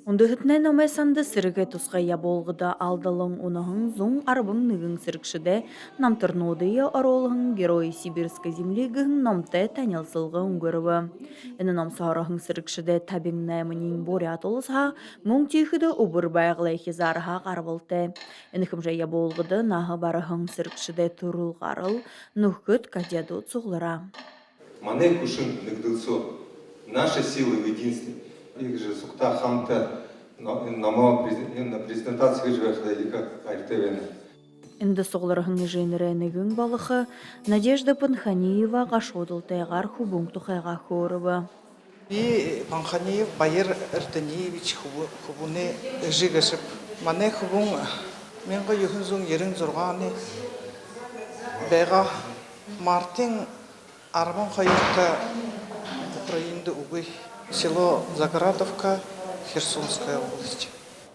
Ундыхытнен омесанды сырыгэ тусқая болғыда алдалың унahın зұң арбын нығын сырыкшыде намтырнудыя оролығын герой Сибирской земли гын номте танялсылғы унгырывы. Эні номсарахын сырыкшыде табин наймынин борят олысха, мұң түйхіді убыр байғылайхи зарыға қарбылты. Эні хымжая болғыды нағы барахын сырыкшыде турыл қарыл, нұхкыт кадяду цуғлыра. Мане кушын нигдылсо, наши силы в единстве. Их же сукта хамта на презентации выживает велика артевена. Инді соғларығын женеренігін балықы Надежда Панханиева ғашодыл тайғар хубун тұқайға көріві. И Панханиев Байыр Эртениевич хубуны жигашып. Мане хубун менға юхын зұң ерін зұрғаны бәға Мартин Арман Хайырта Украинды угы село Заградовка, Херсонская область.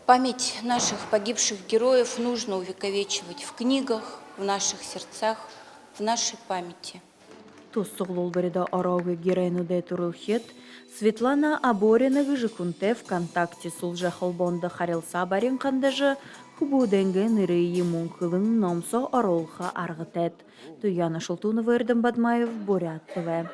Память наших погибших героев нужно увековечивать в книгах, в наших сердцах, в нашей памяти. Туссуғлол бірді арауғы герайнуде тұрылхет, Светлана Аборинығы жықунте ВКонтакте сулжа холбонды харилса барин қандажы хубуденген үрейі мұңқылың номсо аролға арғытет. Туяна Шылтунова Эрдем Бадмаев, Бурят ТВ.